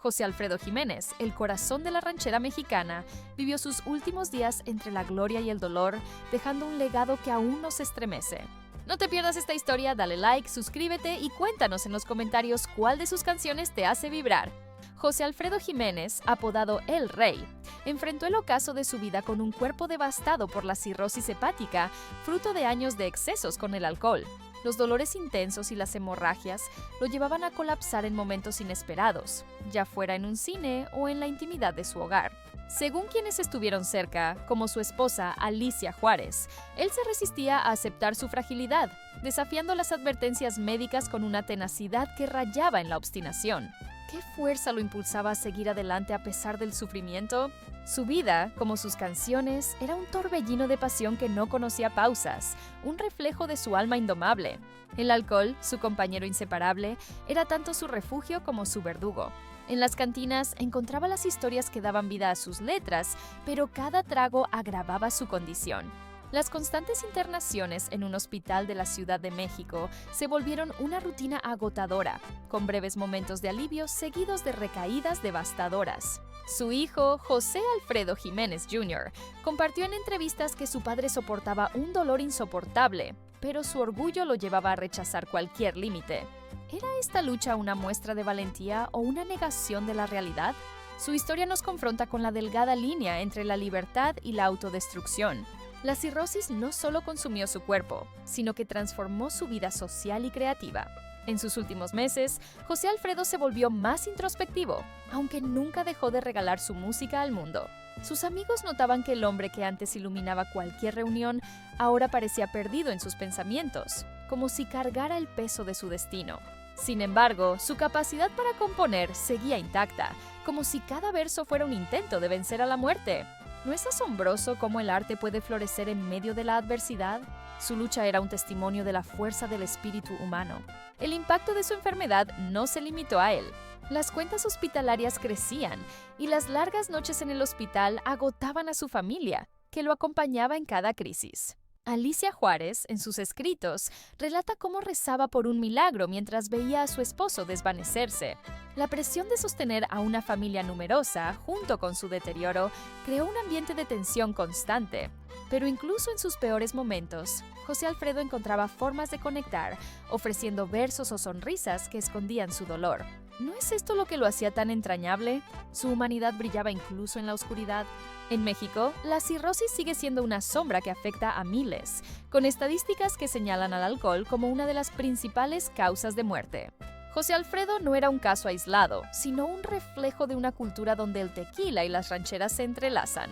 José Alfredo Jiménez, el corazón de la ranchera mexicana, vivió sus últimos días entre la gloria y el dolor, dejando un legado que aún nos estremece. No te pierdas esta historia, dale like, suscríbete y cuéntanos en los comentarios cuál de sus canciones te hace vibrar. José Alfredo Jiménez, apodado El Rey, enfrentó el ocaso de su vida con un cuerpo devastado por la cirrosis hepática, fruto de años de excesos con el alcohol. Los dolores intensos y las hemorragias lo llevaban a colapsar en momentos inesperados, ya fuera en un cine o en la intimidad de su hogar. Según quienes estuvieron cerca, como su esposa Alicia Juárez, él se resistía a aceptar su fragilidad, desafiando las advertencias médicas con una tenacidad que rayaba en la obstinación. ¿Qué fuerza lo impulsaba a seguir adelante a pesar del sufrimiento? Su vida, como sus canciones, era un torbellino de pasión que no conocía pausas, un reflejo de su alma indomable. El alcohol, su compañero inseparable, era tanto su refugio como su verdugo. En las cantinas encontraba las historias que daban vida a sus letras, pero cada trago agravaba su condición. Las constantes internaciones en un hospital de la Ciudad de México se volvieron una rutina agotadora, con breves momentos de alivio seguidos de recaídas devastadoras. Su hijo, José Alfredo Jiménez Jr., compartió en entrevistas que su padre soportaba un dolor insoportable, pero su orgullo lo llevaba a rechazar cualquier límite. ¿Era esta lucha una muestra de valentía o una negación de la realidad? Su historia nos confronta con la delgada línea entre la libertad y la autodestrucción. La cirrosis no solo consumió su cuerpo, sino que transformó su vida social y creativa. En sus últimos meses, José Alfredo se volvió más introspectivo, aunque nunca dejó de regalar su música al mundo. Sus amigos notaban que el hombre que antes iluminaba cualquier reunión ahora parecía perdido en sus pensamientos, como si cargara el peso de su destino. Sin embargo, su capacidad para componer seguía intacta, como si cada verso fuera un intento de vencer a la muerte. ¿No es asombroso cómo el arte puede florecer en medio de la adversidad? Su lucha era un testimonio de la fuerza del espíritu humano. El impacto de su enfermedad no se limitó a él. Las cuentas hospitalarias crecían y las largas noches en el hospital agotaban a su familia, que lo acompañaba en cada crisis. Alicia Juárez, en sus escritos, relata cómo rezaba por un milagro mientras veía a su esposo desvanecerse. La presión de sostener a una familia numerosa, junto con su deterioro, creó un ambiente de tensión constante. Pero incluso en sus peores momentos, José Alfredo encontraba formas de conectar, ofreciendo versos o sonrisas que escondían su dolor. ¿No es esto lo que lo hacía tan entrañable? Su humanidad brillaba incluso en la oscuridad. En México, la cirrosis sigue siendo una sombra que afecta a miles, con estadísticas que señalan al alcohol como una de las principales causas de muerte. José Alfredo no era un caso aislado, sino un reflejo de una cultura donde el tequila y las rancheras se entrelazan.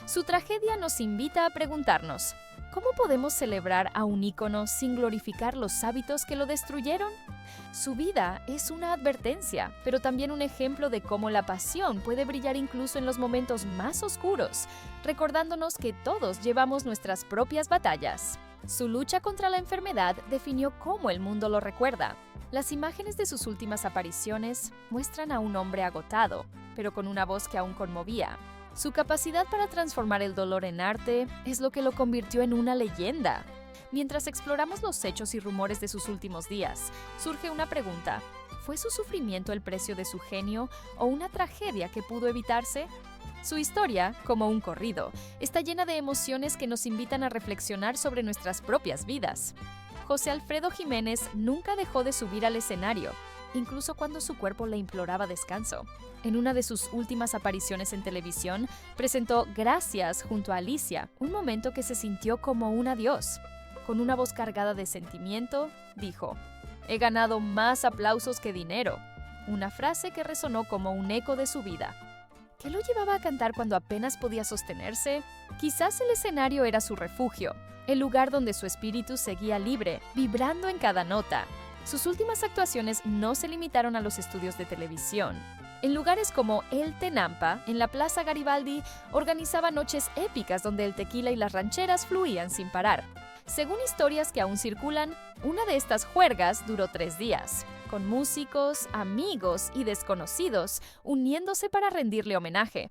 Su tragedia nos invita a preguntarnos, ¿cómo podemos celebrar a un ícono sin glorificar los hábitos que lo destruyeron? Su vida es una advertencia, pero también un ejemplo de cómo la pasión puede brillar incluso en los momentos más oscuros, recordándonos que todos llevamos nuestras propias batallas. Su lucha contra la enfermedad definió cómo el mundo lo recuerda. Las imágenes de sus últimas apariciones muestran a un hombre agotado, pero con una voz que aún conmovía. Su capacidad para transformar el dolor en arte es lo que lo convirtió en una leyenda. Mientras exploramos los hechos y rumores de sus últimos días, surge una pregunta. ¿Fue su sufrimiento el precio de su genio o una tragedia que pudo evitarse? Su historia, como un corrido, está llena de emociones que nos invitan a reflexionar sobre nuestras propias vidas. José Alfredo Jiménez nunca dejó de subir al escenario, incluso cuando su cuerpo le imploraba descanso. En una de sus últimas apariciones en televisión, presentó Gracias junto a Alicia, un momento que se sintió como un adiós. Con una voz cargada de sentimiento, dijo, «He ganado más aplausos que dinero», una frase que resonó como un eco de su vida. ¿Qué lo llevaba a cantar cuando apenas podía sostenerse? Quizás el escenario era su refugio, el lugar donde su espíritu seguía libre, vibrando en cada nota. Sus últimas actuaciones no se limitaron a los estudios de televisión. En lugares como El Tenampa, en la Plaza Garibaldi, organizaba noches épicas donde el tequila y las rancheras fluían sin parar. Según historias que aún circulan, una de estas juergas duró 3 días, con músicos, amigos y desconocidos uniéndose para rendirle homenaje.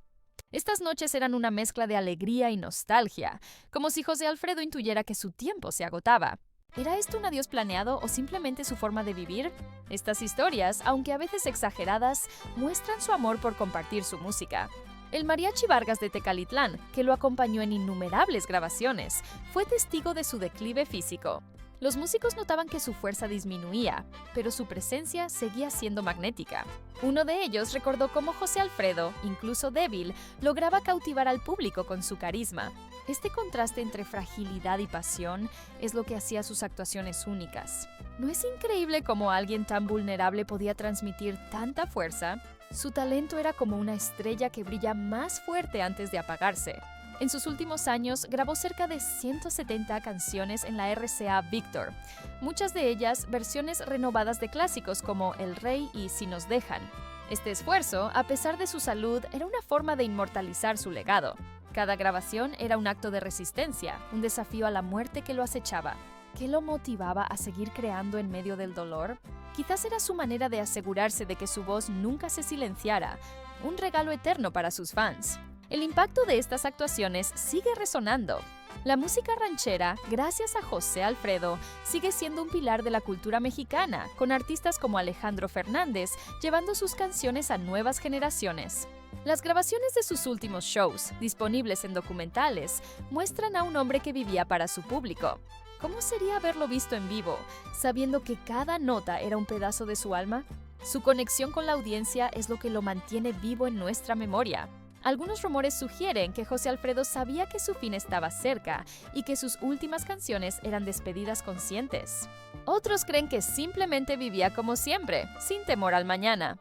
Estas noches eran una mezcla de alegría y nostalgia, como si José Alfredo intuyera que su tiempo se agotaba. ¿Era esto un adiós planeado o simplemente su forma de vivir? Estas historias, aunque a veces exageradas, muestran su amor por compartir su música. El Mariachi Vargas de Tecalitlán, que lo acompañó en innumerables grabaciones, fue testigo de su declive físico. Los músicos notaban que su fuerza disminuía, pero su presencia seguía siendo magnética. Uno de ellos recordó cómo José Alfredo, incluso débil, lograba cautivar al público con su carisma. Este contraste entre fragilidad y pasión es lo que hacía sus actuaciones únicas. ¿No es increíble cómo alguien tan vulnerable podía transmitir tanta fuerza? Su talento era como una estrella que brilla más fuerte antes de apagarse. En sus últimos años grabó cerca de 170 canciones en la RCA Victor, muchas de ellas versiones renovadas de clásicos como El Rey y Si nos dejan. Este esfuerzo, a pesar de su salud, era una forma de inmortalizar su legado. Cada grabación era un acto de resistencia, un desafío a la muerte que lo acechaba. ¿Qué lo motivaba a seguir creando en medio del dolor? Quizás era su manera de asegurarse de que su voz nunca se silenciara, un regalo eterno para sus fans. El impacto de estas actuaciones sigue resonando. La música ranchera, gracias a José Alfredo, sigue siendo un pilar de la cultura mexicana, con artistas como Alejandro Fernández llevando sus canciones a nuevas generaciones. Las grabaciones de sus últimos shows, disponibles en documentales, muestran a un hombre que vivía para su público. ¿Cómo sería haberlo visto en vivo, sabiendo que cada nota era un pedazo de su alma? Su conexión con la audiencia es lo que lo mantiene vivo en nuestra memoria. Algunos rumores sugieren que José Alfredo sabía que su fin estaba cerca y que sus últimas canciones eran despedidas conscientes. Otros creen que simplemente vivía como siempre, sin temor al mañana.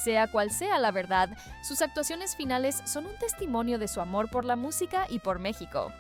Sea cual sea la verdad, sus actuaciones finales son un testimonio de su amor por la música y por México.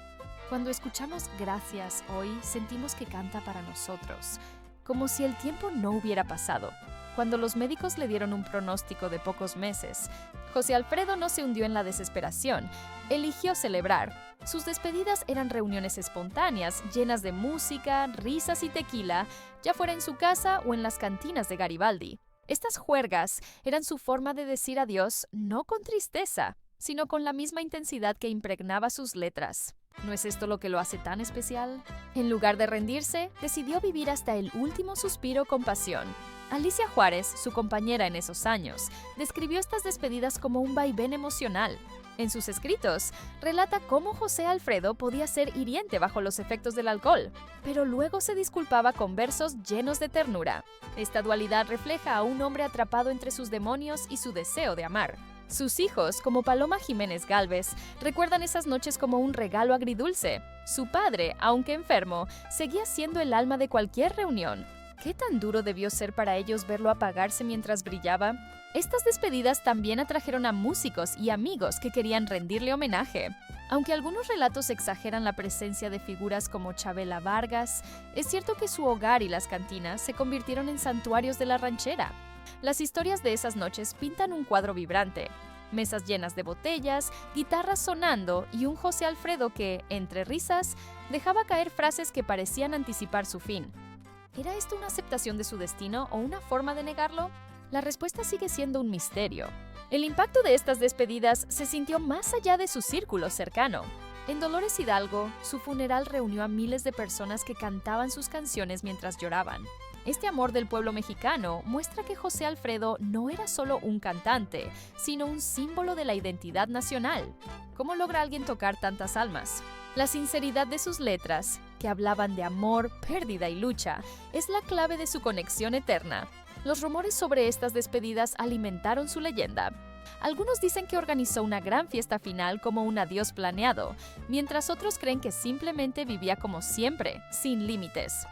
Cuando escuchamos Gracias hoy, sentimos que canta para nosotros, como si el tiempo no hubiera pasado. Cuando los médicos le dieron un pronóstico de pocos meses, José Alfredo no se hundió en la desesperación, eligió celebrar. Sus despedidas eran reuniones espontáneas, llenas de música, risas y tequila, ya fuera en su casa o en las cantinas de Garibaldi. Estas juergas eran su forma de decir adiós no con tristeza, sino con la misma intensidad que impregnaba sus letras. ¿No es esto lo que lo hace tan especial? En lugar de rendirse, decidió vivir hasta el último suspiro con pasión. Alicia Juárez, su compañera en esos años, describió estas despedidas como un vaivén emocional. En sus escritos, relata cómo José Alfredo podía ser hiriente bajo los efectos del alcohol, pero luego se disculpaba con versos llenos de ternura. Esta dualidad refleja a un hombre atrapado entre sus demonios y su deseo de amar. Sus hijos, como Paloma Jiménez Gálvez, recuerdan esas noches como un regalo agridulce. Su padre, aunque enfermo, seguía siendo el alma de cualquier reunión. ¿Qué tan duro debió ser para ellos verlo apagarse mientras brillaba? Estas despedidas también atrajeron a músicos y amigos que querían rendirle homenaje. Aunque algunos relatos exageran la presencia de figuras como Chabela Vargas, es cierto que su hogar y las cantinas se convirtieron en santuarios de la ranchera. Las historias de esas noches pintan un cuadro vibrante. Mesas llenas de botellas, guitarras sonando y un José Alfredo que, entre risas, dejaba caer frases que parecían anticipar su fin. ¿Era esto una aceptación de su destino o una forma de negarlo? La respuesta sigue siendo un misterio. El impacto de estas despedidas se sintió más allá de su círculo cercano. En Dolores Hidalgo, su funeral reunió a miles de personas que cantaban sus canciones mientras lloraban. Este amor del pueblo mexicano muestra que José Alfredo no era solo un cantante, sino un símbolo de la identidad nacional. ¿Cómo logra alguien tocar tantas almas? La sinceridad de sus letras, que hablaban de amor, pérdida y lucha, es la clave de su conexión eterna. Los rumores sobre estas despedidas alimentaron su leyenda. Algunos dicen que organizó una gran fiesta final como un adiós planeado, mientras otros creen que simplemente vivía como siempre, sin límites.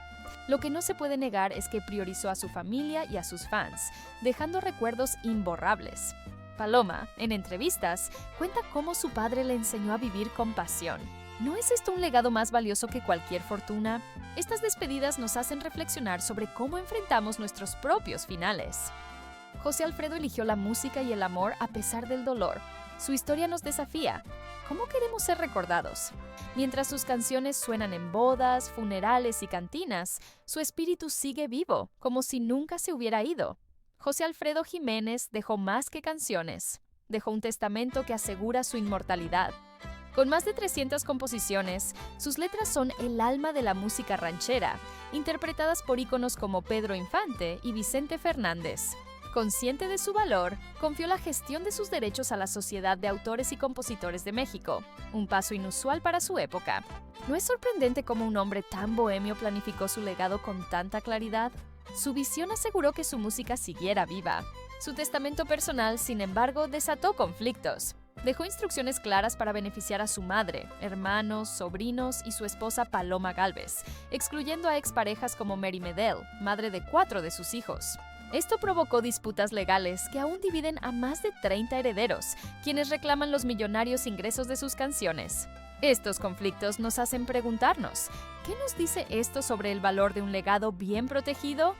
Lo que no se puede negar es que priorizó a su familia y a sus fans, dejando recuerdos imborrables. Paloma, en entrevistas, cuenta cómo su padre le enseñó a vivir con pasión. ¿No es esto un legado más valioso que cualquier fortuna? Estas despedidas nos hacen reflexionar sobre cómo enfrentamos nuestros propios finales. José Alfredo eligió la música y el amor a pesar del dolor. Su historia nos desafía. ¿Cómo queremos ser recordados? Mientras sus canciones suenan en bodas, funerales y cantinas, su espíritu sigue vivo, como si nunca se hubiera ido. José Alfredo Jiménez dejó más que canciones. Dejó un testamento que asegura su inmortalidad. Con más de 300 composiciones, sus letras son el alma de la música ranchera, interpretadas por íconos como Pedro Infante y Vicente Fernández. Consciente de su valor, confió la gestión de sus derechos a la Sociedad de Autores y Compositores de México, un paso inusual para su época. ¿No es sorprendente cómo un hombre tan bohemio planificó su legado con tanta claridad? Su visión aseguró que su música siguiera viva. Su testamento personal, sin embargo, desató conflictos. Dejó instrucciones claras para beneficiar a su madre, hermanos, sobrinos y su esposa Paloma Gálvez, excluyendo a exparejas como Mary Medel, madre de 4 de sus hijos. Esto provocó disputas legales que aún dividen a más de 30 herederos, quienes reclaman los millonarios ingresos de sus canciones. Estos conflictos nos hacen preguntarnos, ¿qué nos dice esto sobre el valor de un legado bien protegido?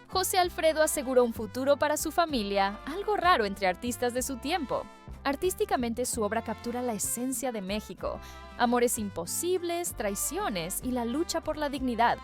José Alfredo aseguró un futuro para su familia, algo raro entre artistas de su tiempo. Artísticamente, su obra captura la esencia de México: amores imposibles, traiciones y la lucha por la dignidad.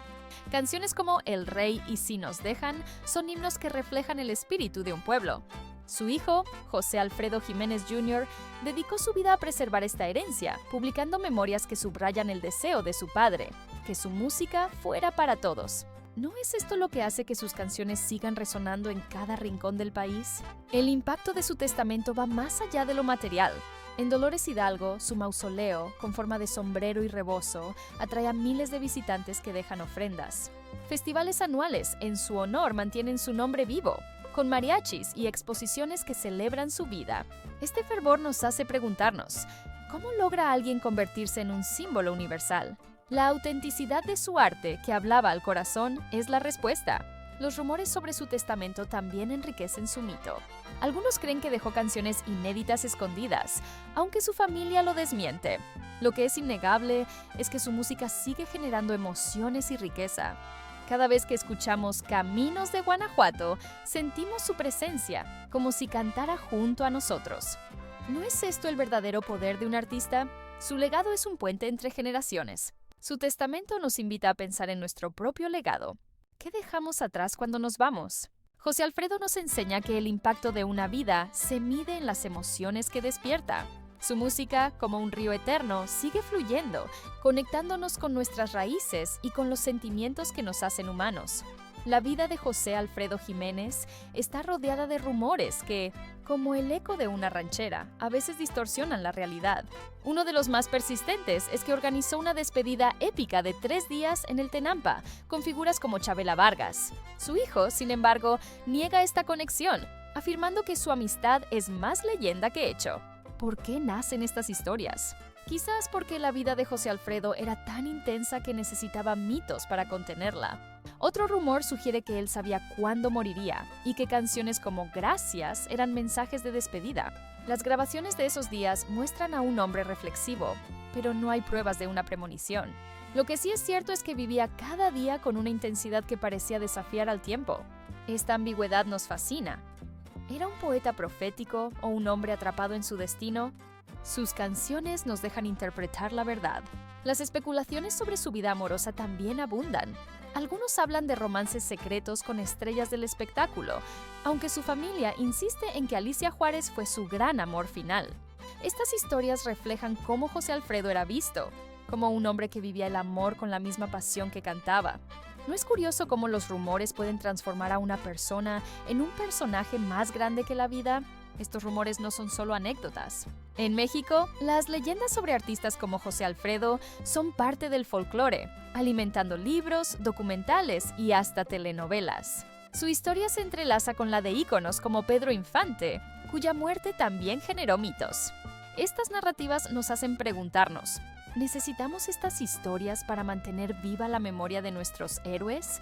Canciones como El Rey y Si nos dejan son himnos que reflejan el espíritu de un pueblo. Su hijo, José Alfredo Jiménez Jr., dedicó su vida a preservar esta herencia, publicando memorias que subrayan el deseo de su padre, que su música fuera para todos. ¿No es esto lo que hace que sus canciones sigan resonando en cada rincón del país? El impacto de su testamento va más allá de lo material. En Dolores Hidalgo, su mausoleo, con forma de sombrero y rebozo, atrae a miles de visitantes que dejan ofrendas. Festivales anuales en su honor mantienen su nombre vivo, con mariachis y exposiciones que celebran su vida. Este fervor nos hace preguntarnos, ¿cómo logra alguien convertirse en un símbolo universal? La autenticidad de su arte, que hablaba al corazón, es la respuesta. Los rumores sobre su testamento también enriquecen su mito. Algunos creen que dejó canciones inéditas escondidas, aunque su familia lo desmiente. Lo que es innegable es que su música sigue generando emociones y riqueza. Cada vez que escuchamos Caminos de Guanajuato, sentimos su presencia, como si cantara junto a nosotros. ¿No es esto el verdadero poder de un artista? Su legado es un puente entre generaciones. Su testamento nos invita a pensar en nuestro propio legado. ¿Qué dejamos atrás cuando nos vamos? José Alfredo nos enseña que el impacto de una vida se mide en las emociones que despierta. Su música, como un río eterno, sigue fluyendo, conectándonos con nuestras raíces y con los sentimientos que nos hacen humanos. La vida de José Alfredo Jiménez está rodeada de rumores que, como el eco de una ranchera, a veces distorsionan la realidad. Uno de los más persistentes es que organizó una despedida épica de 3 días en el Tenampa, con figuras como Chabela Vargas. Su hijo, sin embargo, niega esta conexión, afirmando que su amistad es más leyenda que hecho. ¿Por qué nacen estas historias? Quizás porque la vida de José Alfredo era tan intensa que necesitaba mitos para contenerla. Otro rumor sugiere que él sabía cuándo moriría y que canciones como Gracias eran mensajes de despedida. Las grabaciones de esos días muestran a un hombre reflexivo, pero no hay pruebas de una premonición. Lo que sí es cierto es que vivía cada día con una intensidad que parecía desafiar al tiempo. Esta ambigüedad nos fascina. ¿Era un poeta profético o un hombre atrapado en su destino? Sus canciones nos dejan interpretar la verdad. Las especulaciones sobre su vida amorosa también abundan. Algunos hablan de romances secretos con estrellas del espectáculo, aunque su familia insiste en que Alicia Juárez fue su gran amor final. Estas historias reflejan cómo José Alfredo era visto, como un hombre que vivía el amor con la misma pasión que cantaba. ¿No es curioso cómo los rumores pueden transformar a una persona en un personaje más grande que la vida? Estos rumores no son solo anécdotas. En México, las leyendas sobre artistas como José Alfredo son parte del folclore, alimentando libros, documentales y hasta telenovelas. Su historia se entrelaza con la de íconos como Pedro Infante, cuya muerte también generó mitos. Estas narrativas nos hacen preguntarnos, ¿necesitamos estas historias para mantener viva la memoria de nuestros héroes?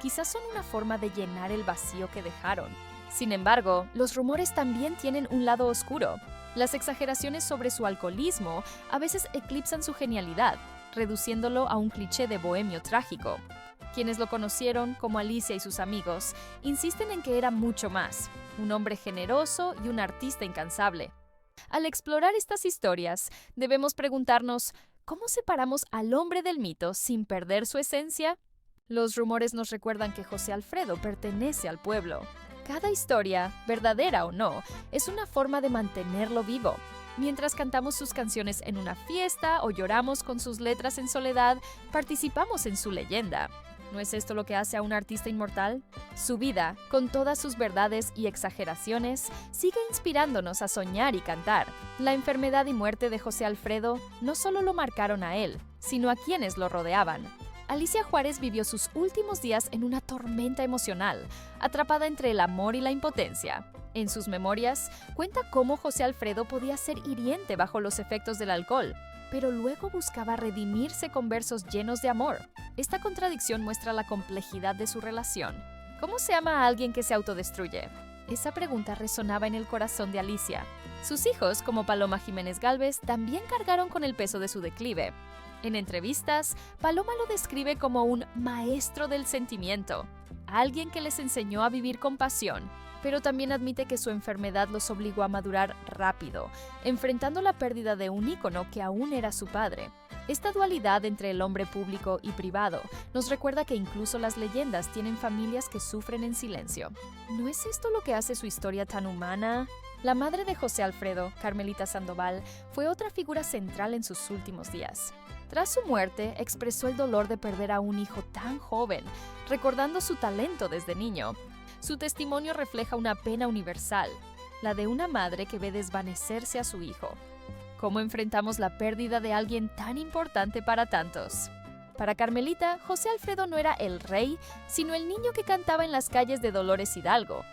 Quizás son una forma de llenar el vacío que dejaron. Sin embargo, los rumores también tienen un lado oscuro. Las exageraciones sobre su alcoholismo a veces eclipsan su genialidad, reduciéndolo a un cliché de bohemio trágico. Quienes lo conocieron, como Alicia y sus amigos, insisten en que era mucho más, un hombre generoso y un artista incansable. Al explorar estas historias, debemos preguntarnos, ¿cómo separamos al hombre del mito sin perder su esencia? Los rumores nos recuerdan que José Alfredo pertenece al pueblo. Cada historia, verdadera o no, es una forma de mantenerlo vivo. Mientras cantamos sus canciones en una fiesta o lloramos con sus letras en soledad, participamos en su leyenda. ¿No es esto lo que hace a un artista inmortal? Su vida, con todas sus verdades y exageraciones, sigue inspirándonos a soñar y cantar. La enfermedad y muerte de José Alfredo no solo lo marcaron a él, sino a quienes lo rodeaban. Alicia Juárez vivió sus últimos días en una tormenta emocional, atrapada entre el amor y la impotencia. En sus memorias, cuenta cómo José Alfredo podía ser hiriente bajo los efectos del alcohol, pero luego buscaba redimirse con versos llenos de amor. Esta contradicción muestra la complejidad de su relación. ¿Cómo se ama a alguien que se autodestruye? Esa pregunta resonaba en el corazón de Alicia. Sus hijos, como Paloma Jiménez Gálvez, también cargaron con el peso de su declive. En entrevistas, Paloma lo describe como un maestro del sentimiento, alguien que les enseñó a vivir con pasión, pero también admite que su enfermedad los obligó a madurar rápido, enfrentando la pérdida de un ícono que aún era su padre. Esta dualidad entre el hombre público y privado nos recuerda que incluso las leyendas tienen familias que sufren en silencio. ¿No es esto lo que hace su historia tan humana? La madre de José Alfredo, Carmelita Sandoval, fue otra figura central en sus últimos días. Tras su muerte, expresó el dolor de perder a un hijo tan joven, recordando su talento desde niño. Su testimonio refleja una pena universal, la de una madre que ve desvanecerse a su hijo. ¿Cómo enfrentamos la pérdida de alguien tan importante para tantos? Para Carmelita, José Alfredo no era el rey, sino el niño que cantaba en las calles de Dolores Hidalgo.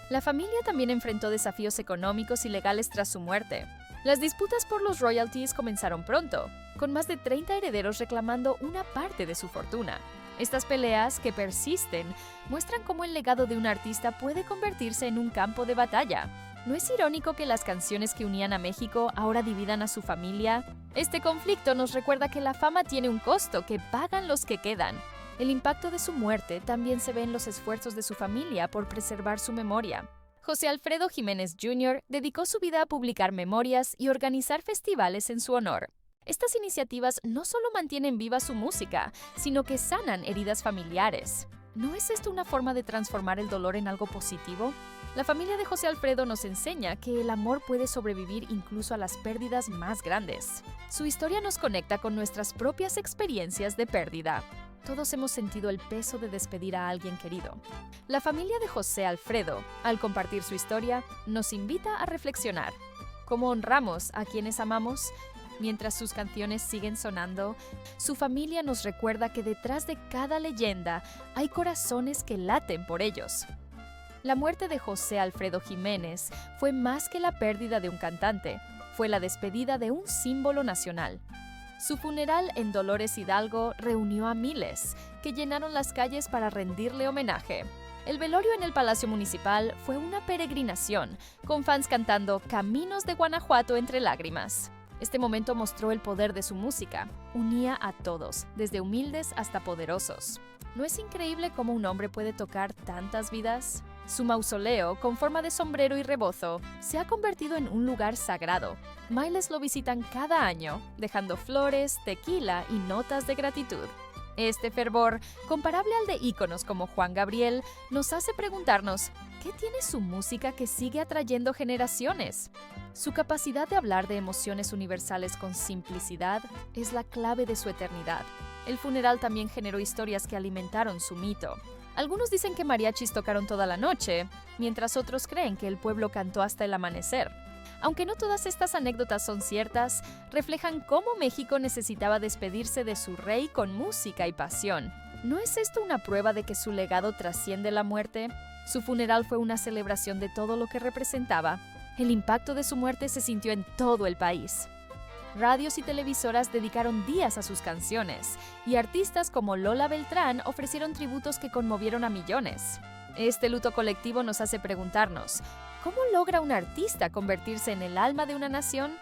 La familia también enfrentó desafíos económicos y legales tras su muerte. Las disputas por los royalties comenzaron pronto, con más de 30 herederos reclamando una parte de su fortuna. Estas peleas, que persisten, muestran cómo el legado de un artista puede convertirse en un campo de batalla. ¿No es irónico que las canciones que unían a México ahora dividan a su familia? Este conflicto nos recuerda que la fama tiene un costo que pagan los que quedan. El impacto de su muerte también se ve en los esfuerzos de su familia por preservar su memoria. José Alfredo Jiménez Jr. dedicó su vida a publicar memorias y organizar festivales en su honor. Estas iniciativas no solo mantienen viva su música, sino que sanan heridas familiares. ¿No es esto una forma de transformar el dolor en algo positivo? La familia de José Alfredo nos enseña que el amor puede sobrevivir incluso a las pérdidas más grandes. Su historia nos conecta con nuestras propias experiencias de pérdida. Todos hemos sentido el peso de despedir a alguien querido. La familia de José Alfredo, al compartir su historia, nos invita a reflexionar. ¿Cómo honramos a quienes amamos? Mientras sus canciones siguen sonando, su familia nos recuerda que detrás de cada leyenda hay corazones que laten por ellos. La muerte de José Alfredo Jiménez fue más que la pérdida de un cantante, fue la despedida de un símbolo nacional. Su funeral en Dolores Hidalgo reunió a miles, que llenaron las calles para rendirle homenaje. El velorio en el Palacio Municipal fue una peregrinación, con fans cantando Caminos de Guanajuato entre lágrimas. Este momento mostró el poder de su música. Unía a todos, desde humildes hasta poderosos. ¿No es increíble cómo un hombre puede tocar tantas vidas? Su mausoleo, con forma de sombrero y rebozo, se ha convertido en un lugar sagrado. Miles lo visitan cada año, dejando flores, tequila y notas de gratitud. Este fervor, comparable al de íconos como Juan Gabriel, nos hace preguntarnos, ¿qué tiene su música que sigue atrayendo generaciones? Su capacidad de hablar de emociones universales con simplicidad es la clave de su eternidad. El funeral también generó historias que alimentaron su mito. Algunos dicen que mariachis tocaron toda la noche, mientras otros creen que el pueblo cantó hasta el amanecer. Aunque no todas estas anécdotas son ciertas, reflejan cómo México necesitaba despedirse de su rey con música y pasión. ¿No es esto una prueba de que su legado trasciende la muerte? Su funeral fue una celebración de todo lo que representaba. El impacto de su muerte se sintió en todo el país. Radios y televisoras dedicaron días a sus canciones, y artistas como Lola Beltrán ofrecieron tributos que conmovieron a millones. Este luto colectivo nos hace preguntarnos, ¿cómo logra un artista convertirse en el alma de una nación?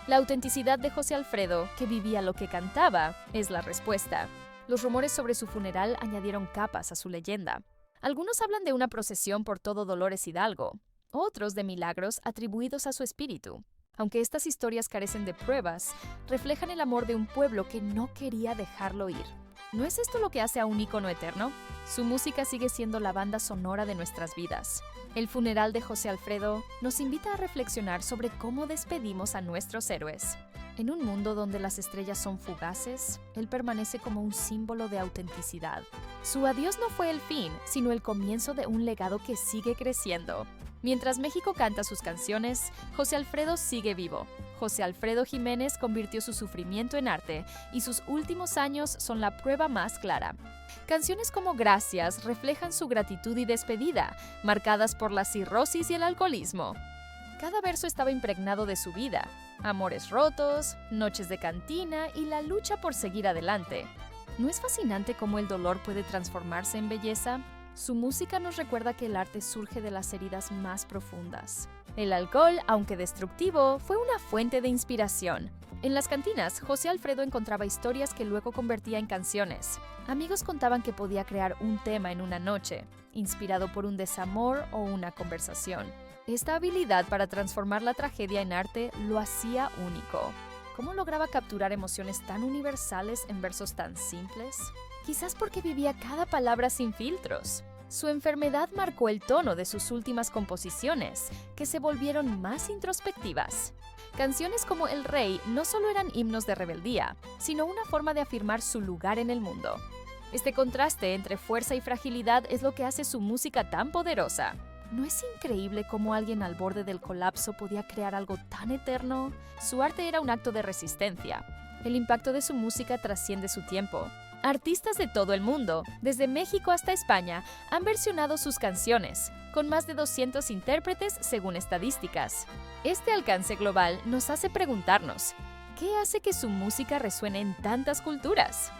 La autenticidad de José Alfredo, que vivía lo que cantaba, es la respuesta. Los rumores sobre su funeral añadieron capas a su leyenda. Algunos hablan de una procesión por todo Dolores Hidalgo, otros de milagros atribuidos a su espíritu. Aunque estas historias carecen de pruebas, reflejan el amor de un pueblo que no quería dejarlo ir. ¿No es esto lo que hace a un ícono eterno? Su música sigue siendo la banda sonora de nuestras vidas. El funeral de José Alfredo nos invita a reflexionar sobre cómo despedimos a nuestros héroes. En un mundo donde las estrellas son fugaces, él permanece como un símbolo de autenticidad. Su adiós no fue el fin, sino el comienzo de un legado que sigue creciendo. Mientras México canta sus canciones, José Alfredo sigue vivo. José Alfredo Jiménez convirtió su sufrimiento en arte y sus últimos años son la prueba más clara. Canciones como Gracias reflejan su gratitud y despedida, marcadas por la cirrosis y el alcoholismo. Cada verso estaba impregnado de su vida, amores rotos, noches de cantina y la lucha por seguir adelante. ¿No es fascinante cómo el dolor puede transformarse en belleza? Su música nos recuerda que el arte surge de las heridas más profundas. El alcohol, aunque destructivo, fue una fuente de inspiración. En las cantinas, José Alfredo encontraba historias que luego convertía en canciones. Amigos contaban que podía crear un tema en una noche, inspirado por un desamor o una conversación. Esta habilidad para transformar la tragedia en arte lo hacía único. ¿Cómo lograba capturar emociones tan universales en versos tan simples? Quizás porque vivía cada palabra sin filtros. Su enfermedad marcó el tono de sus últimas composiciones, que se volvieron más introspectivas. Canciones como El Rey no solo eran himnos de rebeldía, sino una forma de afirmar su lugar en el mundo. Este contraste entre fuerza y fragilidad es lo que hace su música tan poderosa. ¿No es increíble cómo alguien al borde del colapso podía crear algo tan eterno? Su arte era un acto de resistencia. El impacto de su música trasciende su tiempo. Artistas de todo el mundo, desde México hasta España, han versionado sus canciones, con más de 200 intérpretes según estadísticas. Este alcance global nos hace preguntarnos, ¿qué hace que su música resuene en tantas culturas?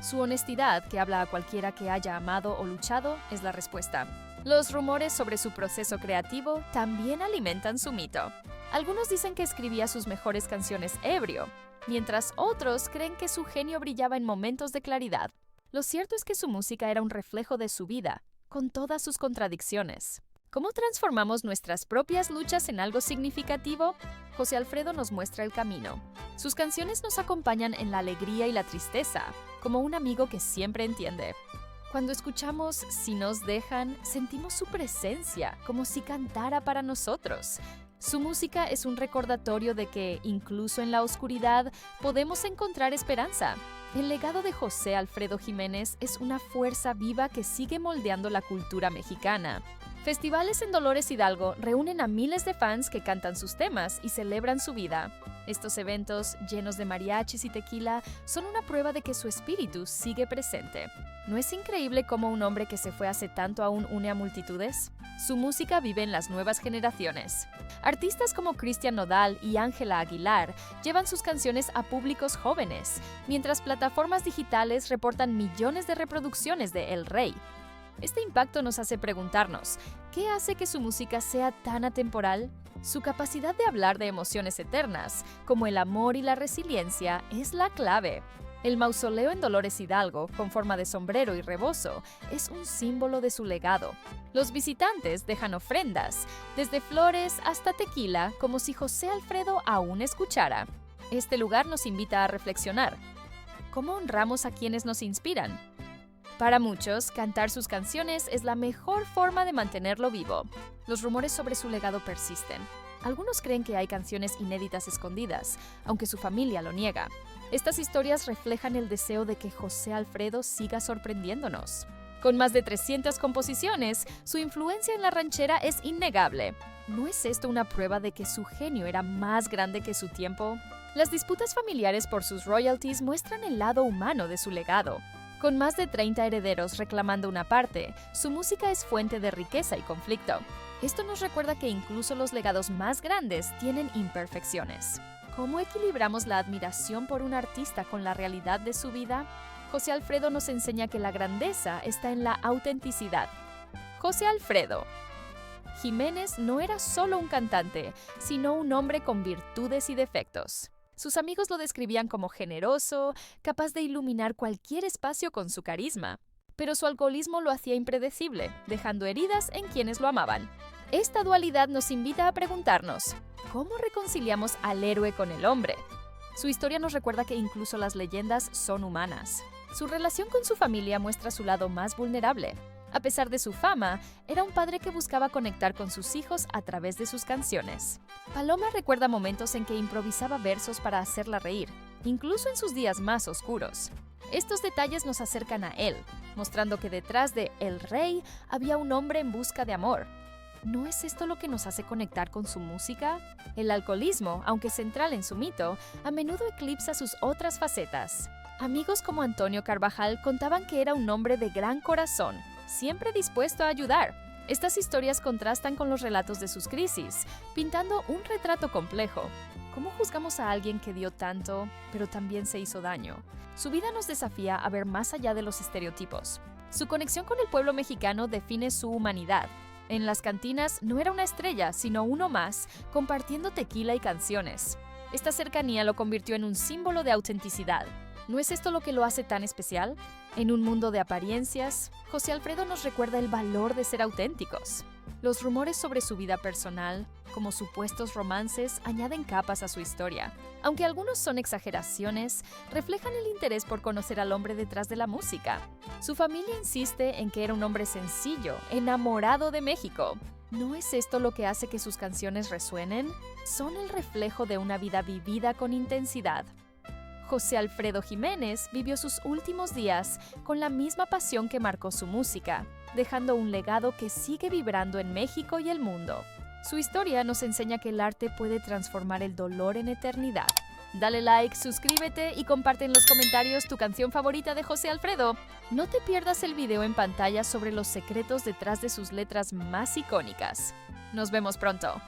Su honestidad, que habla a cualquiera que haya amado o luchado, es la respuesta. Los rumores sobre su proceso creativo también alimentan su mito. Algunos dicen que escribía sus mejores canciones ebrio, mientras otros creen que su genio brillaba en momentos de claridad. Lo cierto es que su música era un reflejo de su vida, con todas sus contradicciones. ¿Cómo transformamos nuestras propias luchas en algo significativo? José Alfredo nos muestra el camino. Sus canciones nos acompañan en la alegría y la tristeza, como un amigo que siempre entiende. Cuando escuchamos Si nos dejan, sentimos su presencia, como si cantara para nosotros. Su música es un recordatorio de que, incluso en la oscuridad, podemos encontrar esperanza. El legado de José Alfredo Jiménez es una fuerza viva que sigue moldeando la cultura mexicana. Festivales en Dolores Hidalgo reúnen a miles de fans que cantan sus temas y celebran su vida. Estos eventos, llenos de mariachis y tequila, son una prueba de que su espíritu sigue presente. ¿No es increíble cómo un hombre que se fue hace tanto aún une a multitudes? Su música vive en las nuevas generaciones. Artistas como Cristian Nodal y Ángela Aguilar llevan sus canciones a públicos jóvenes, mientras plataformas digitales reportan millones de reproducciones de El Rey. Este impacto nos hace preguntarnos, ¿qué hace que su música sea tan atemporal? Su capacidad de hablar de emociones eternas, como el amor y la resiliencia, es la clave. El mausoleo en Dolores Hidalgo, con forma de sombrero y rebozo, es un símbolo de su legado. Los visitantes dejan ofrendas, desde flores hasta tequila, como si José Alfredo aún escuchara. Este lugar nos invita a reflexionar. ¿Cómo honramos a quienes nos inspiran? Para muchos, cantar sus canciones es la mejor forma de mantenerlo vivo. Los rumores sobre su legado persisten. Algunos creen que hay canciones inéditas escondidas, aunque su familia lo niega. Estas historias reflejan el deseo de que José Alfredo siga sorprendiéndonos. Con más de 300 composiciones, su influencia en la ranchera es innegable. ¿No es esto una prueba de que su genio era más grande que su tiempo? Las disputas familiares por sus royalties muestran el lado humano de su legado. Con más de 30 herederos reclamando una parte, su música es fuente de riqueza y conflicto. Esto nos recuerda que incluso los legados más grandes tienen imperfecciones. ¿Cómo equilibramos la admiración por un artista con la realidad de su vida? José Alfredo nos enseña que la grandeza está en la autenticidad. José Alfredo Jiménez no era solo un cantante, sino un hombre con virtudes y defectos. Sus amigos lo describían como generoso, capaz de iluminar cualquier espacio con su carisma. Pero su alcoholismo lo hacía impredecible, dejando heridas en quienes lo amaban. Esta dualidad nos invita a preguntarnos, ¿cómo reconciliamos al héroe con el hombre? Su historia nos recuerda que incluso las leyendas son humanas. Su relación con su familia muestra su lado más vulnerable. A pesar de su fama, era un padre que buscaba conectar con sus hijos a través de sus canciones. Paloma recuerda momentos en que improvisaba versos para hacerla reír, incluso en sus días más oscuros. Estos detalles nos acercan a él, mostrando que detrás de El Rey había un hombre en busca de amor. ¿No es esto lo que nos hace conectar con su música? El alcoholismo, aunque central en su mito, a menudo eclipsa sus otras facetas. Amigos como Antonio Carvajal contaban que era un hombre de gran corazón, siempre dispuesto a ayudar. Estas historias contrastan con los relatos de sus crisis, pintando un retrato complejo. ¿Cómo juzgamos a alguien que dio tanto, pero también se hizo daño? Su vida nos desafía a ver más allá de los estereotipos. Su conexión con el pueblo mexicano define su humanidad. En las cantinas no era una estrella, sino uno más, compartiendo tequila y canciones. Esta cercanía lo convirtió en un símbolo de autenticidad. ¿No es esto lo que lo hace tan especial? En un mundo de apariencias, José Alfredo nos recuerda el valor de ser auténticos. Los rumores sobre su vida personal, como supuestos romances, añaden capas a su historia. Aunque algunos son exageraciones, reflejan el interés por conocer al hombre detrás de la música. Su familia insiste en que era un hombre sencillo, enamorado de México. ¿No es esto lo que hace que sus canciones resuenen? Son el reflejo de una vida vivida con intensidad. José Alfredo Jiménez vivió sus últimos días con la misma pasión que marcó su música, dejando un legado que sigue vibrando en México y el mundo. Su historia nos enseña que el arte puede transformar el dolor en eternidad. Dale like, suscríbete y comparte en los comentarios tu canción favorita de José Alfredo. No te pierdas el video en pantalla sobre los secretos detrás de sus letras más icónicas. Nos vemos pronto.